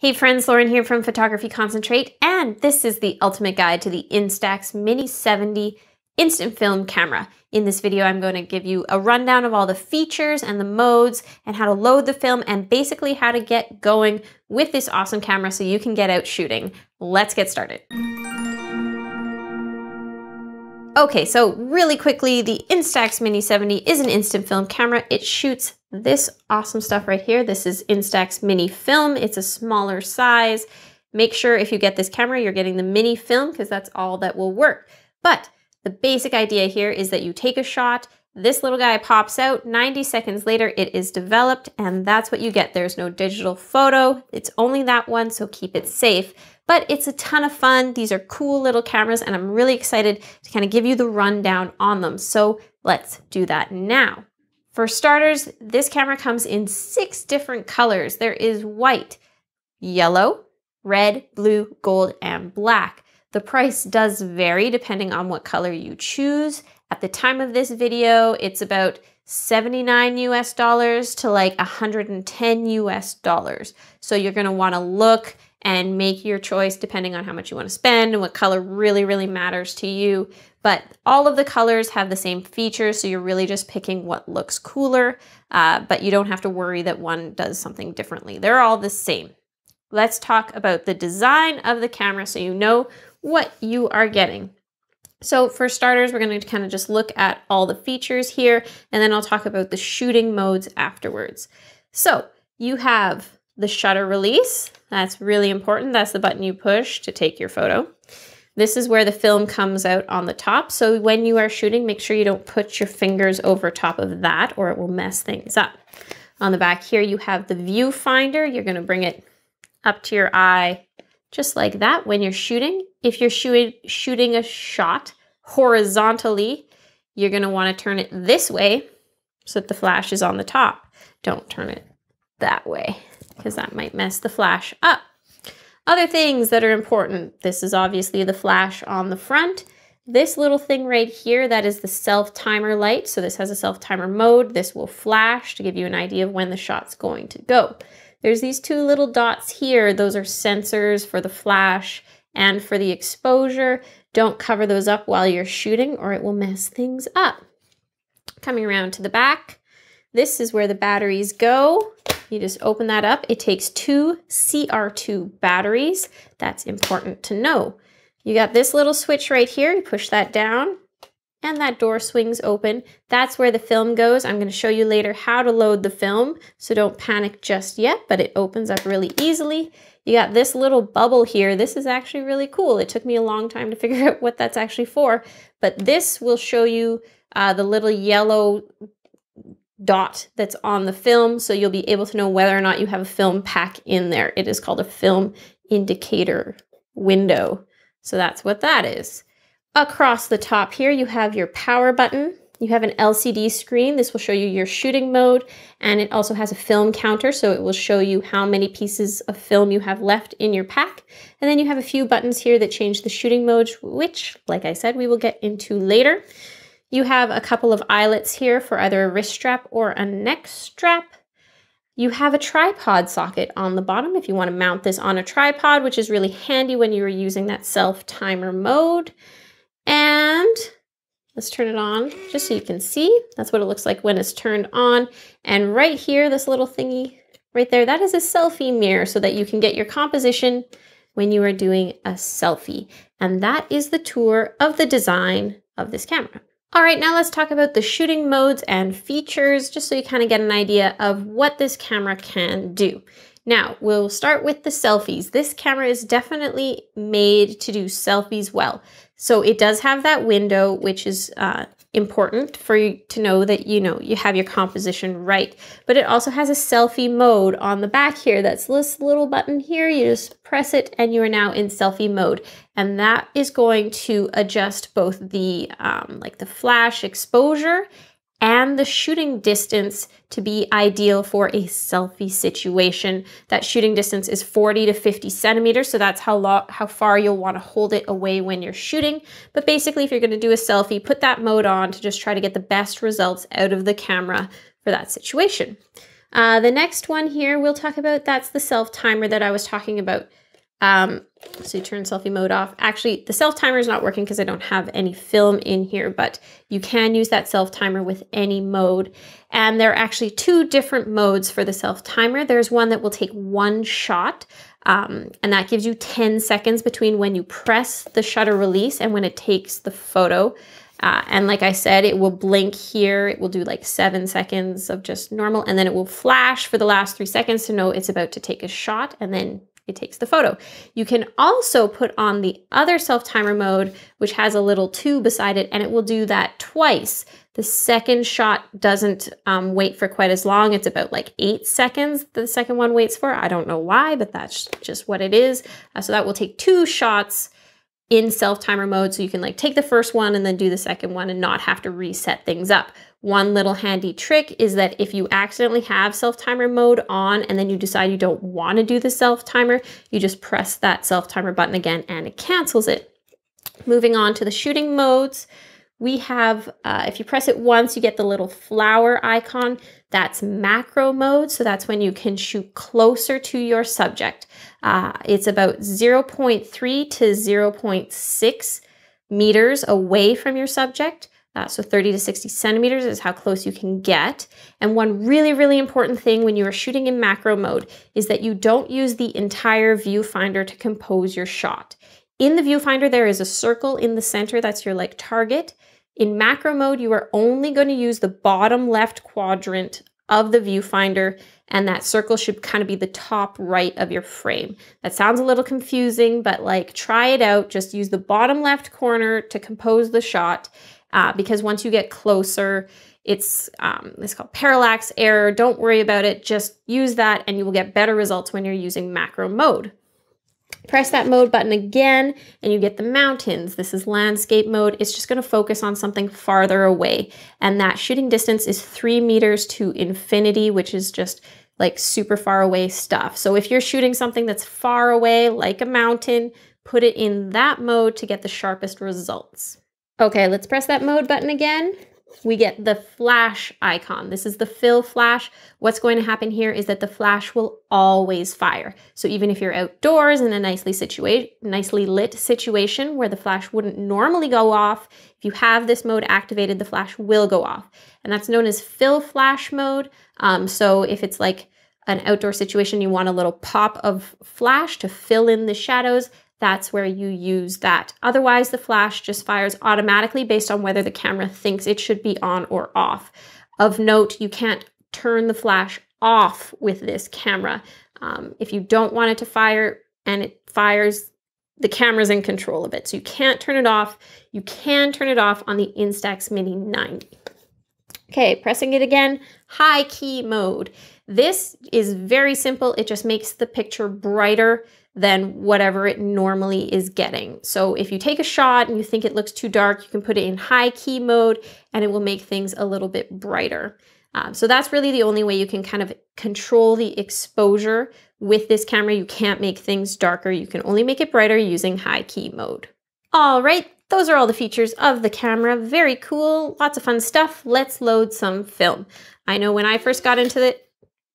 Hey friends, Lauren here from Photography Concentrate, and this is the ultimate guide to the Instax Mini 70 instant film camera. In this video, I'm going to give you a rundown of all the features and the modes and how to load the film and basically how to get going with this awesome camera so you can get out shooting. Let's get started. Okay, so really quickly, the Instax Mini 70 is an instant film camera. It shoots this awesome stuff right here. This is Instax Mini Film. It's a smaller size. Make sure if you get this camera, you're getting the mini film because that's all that will work. But the basic idea here is that you take a shot, this little guy pops out, 90 seconds later it is developed, and that's what you get. There's no digital photo. It's only that one, so keep it safe. But it's a ton of fun. These are cool little cameras, and I'm really excited to kind of give you the rundown on them. So let's do that now. For starters, this camera comes in 6 different colors. There is white, yellow, red, blue, gold, and black. The price does vary depending on what color you choose. At the time of this video, it's about $79 US to like $110 US. So you're gonna wanna look and make your choice depending on how much you want to spend and what color really matters to you. But all of the colors have the same features, so you're really just picking what looks cooler, but you don't have to worry that one does something differently. They're all the same. Let's talk about the design of the camera so you know what you are getting. So for starters, we're going to kind of just look at all the features here, and then I'll talk about the shooting modes afterwards. So you have the shutter release. That's really important. That's the button you push to take your photo. This is where the film comes out on the top. So when you are shooting, make sure you don't put your fingers over top of that or it will mess things up. On the back here, you have the viewfinder. You're going to bring it up to your eye just like that when you're shooting. If you're shooting a shot horizontally, you're going to want to turn it this way so that the flash is on the top. Don't turn it that way, because that might mess the flash up. Other things that are important, this is obviously the flash on the front. This little thing right here, that is the self-timer light. So this has a self-timer mode. This will flash to give you an idea of when the shot's going to go. There's these 2 little dots here. Those are sensors for the flash and for the exposure. Don't cover those up while you're shooting or it will mess things up. Coming around to the back, this is where the batteries go. You just open that up. It takes 2 CR2 batteries. That's important to know. You got this little switch right here. You push that down and that door swings open. That's where the film goes. I'm going to show you later how to load the film, so don't panic just yet, but it opens up really easily. You got this little bubble here. This is actually really cool. It took me a long time to figure out what that's actually for, but this will show you the little yellow dot that's on the film, so you'll be able to know whether or not you have a film pack in there. It is called a film indicator window. So that's what that is. Across the top here, you have your power button. You have an LCD screen. This will show you your shooting mode, and it also has a film counter, so it will show you how many pieces of film you have left in your pack. And then you have a few buttons here that change the shooting mode, which, like I said, we will get into later. You have a couple of eyelets here for either a wrist strap or a neck strap. You have a tripod socket on the bottom if you want to mount this on a tripod, which is really handy when you are using that self-timer mode. And let's turn it on just so you can see. That's what it looks like when it's turned on. And right here, this little thingy right there, that is a selfie mirror so that you can get your composition when you are doing a selfie. And that is the tour of the design of this camera. All right, now let's talk about the shooting modes and features, just so you kind of get an idea of what this camera can do. Now, we'll start with the selfies. This camera is definitely made to do selfies well. So it does have that window, which is important for you to know that you have your composition right. But it also has a selfie mode on the back here. That's this little button here. You just press it and you are now in selfie mode. And that is going to adjust both the like the flash exposure and the shooting distance to be ideal for a selfie situation. That shooting distance is 40 to 50 centimeters, so that's how far you'll want to hold it away when you're shooting. But basically, if you're going to do a selfie, put that mode on to just try to get the best results out of the camera for that situation. The next one here we'll talk about, that's the self timer that I was talking about. So you turn selfie mode off. Actually, the self timer is not working because I don't have any film in here, but you can use that self timer with any mode. And there are actually two different modes for the self timer. There's one that will take one shot, and that gives you 10 seconds between when you press the shutter release and when it takes the photo. And like I said, it will blink here. It will do like 7 seconds of just normal, and then it will flash for the last 3 seconds to know it's about to take a shot, and then it takes the photo. You can also put on the other self-timer mode, which has a little 2 beside it, and it will do that twice. The second shot doesn't wait for quite as long. It's about like 8 seconds the second one waits for. I don't know why, but that's just what it is. So that will take 2 shots in self-timer mode, so you can like take the first one and then do the second one and not have to reset things up. One little handy trick is that if you accidentally have self-timer mode on and then you decide you don't want to do the self-timer, you just press that self-timer button again and it cancels it. Moving on to the shooting modes, we have, if you press it once, you get the little flower icon. That's macro mode, so that's when you can shoot closer to your subject. It's about 0.3 to 0.6 meters away from your subject. So 30 to 60 centimeters is how close you can get. And one really, really important thing when you are shooting in macro mode is that you don't use the entire viewfinder to compose your shot. In the viewfinder, there is a circle in the center, that's your like target. In macro mode, you are only going to use the bottom left quadrant of the viewfinder, and that circle should kind of be the top right of your frame. That sounds a little confusing, but like try it out. Just use the bottom left corner to compose the shot, because once you get closer, it's called parallax error. Don't worry about it. Just use that and you will get better results when you're using macro mode. Press that mode button again and you get the mountains. This is landscape mode. It's just going to focus on something farther away. And that shooting distance is 3 meters to infinity, which is just like super far away stuff. So if you're shooting something that's far away, like a mountain, put it in that mode to get the sharpest results. Okay, let's press that mode button again. We get the flash icon. This is the fill flash. What's going to happen here is that the flash will always fire. So even if you're outdoors in a nicely lit situation where the flash wouldn't normally go off, if you have this mode activated, the flash will go off. And that's known as fill flash mode. So if it's like an outdoor situation, you want a little pop of flash to fill in the shadows, that's where you use that. Otherwise, the flash just fires automatically based on whether the camera thinks it should be on or off. Of note, you can't turn the flash off with this camera. If you don't want it to fire and it fires, the camera's in control of it. So you can't turn it off. You can turn it off on the Instax Mini 90. Okay, pressing it again, high key mode. This is very simple. It just makes the picture brighter than whatever it normally is getting. So if you take a shot and you think it looks too dark, you can put it in high key mode and it will make things a little bit brighter. So that's really the only way you can kind of control the exposure with this camera. You can't make things darker. You can only make it brighter using high key mode. All right, those are all the features of the camera. Very cool, lots of fun stuff. Let's load some film. I know when I first got into it,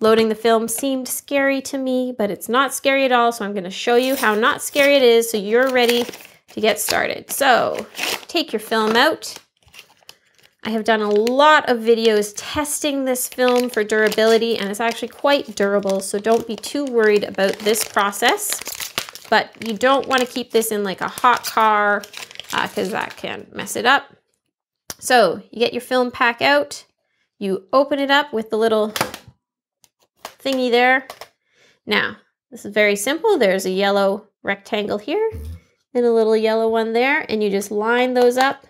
loading the film seemed scary to me, but it's not scary at all. So I'm going to show you how not scary it is so you're ready to get started. So take your film out. I have done a lot of videos testing this film for durability, and it's actually quite durable. So don't be too worried about this process, but you don't want to keep this in like a hot car because that can mess it up. So you get your film pack out, you open it up with the little thingy there. Now, this is very simple. There's a yellow rectangle here and a little yellow one there, and you just line those up,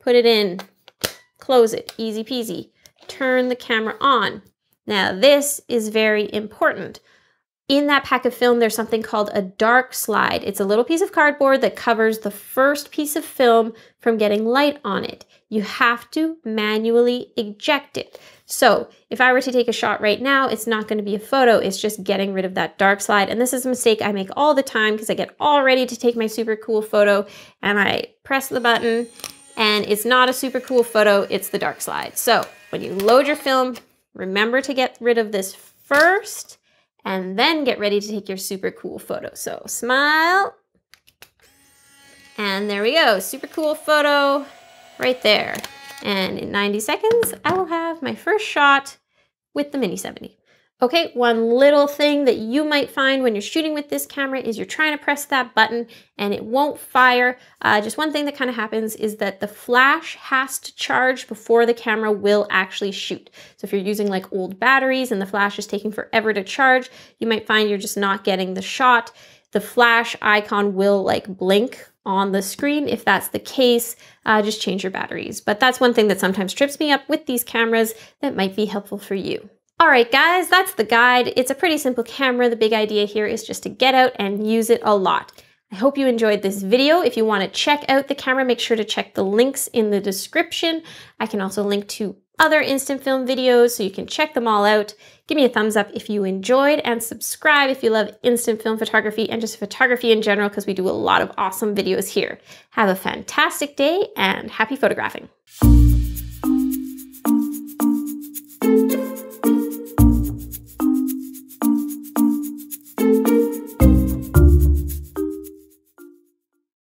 put it in, close it, easy peasy. Turn the camera on. Now, this is very important. In that pack of film, there's something called a dark slide. It's a little piece of cardboard that covers the first piece of film from getting light on it. You have to manually eject it. So if I were to take a shot right now, it's not going to be a photo. It's just getting rid of that dark slide. And this is a mistake I make all the time because I get all ready to take my super cool photo and I press the button and it's not a super cool photo. It's the dark slide. So when you load your film, Remember to get rid of this first and then get ready to take your super cool photo. So smile. And there we go, super cool photo right there. And in 90 seconds, I will have my first shot with the Mini 70. Okay, one little thing that you might find when you're shooting with this camera is you're trying to press that button and it won't fire. Just one thing that kind of happens is that the flash has to charge before the camera will actually shoot. So if you're using like old batteries and the flash is taking forever to charge, you might find you're just not getting the shot. The flash icon will like blink on the screen. If that's the case, just change your batteries. But that's one thing that sometimes trips me up with these cameras that might be helpful for you. All right, guys, that's the guide. It's a pretty simple camera. The big idea here is just to get out and use it a lot. I hope you enjoyed this video. If you want to check out the camera, make sure to check the links in the description. I can also link to other instant film videos so you can check them all out. Give me a thumbs up if you enjoyed and subscribe if you love instant film photography and just photography in general, because we do a lot of awesome videos here. Have a fantastic day and happy photographing.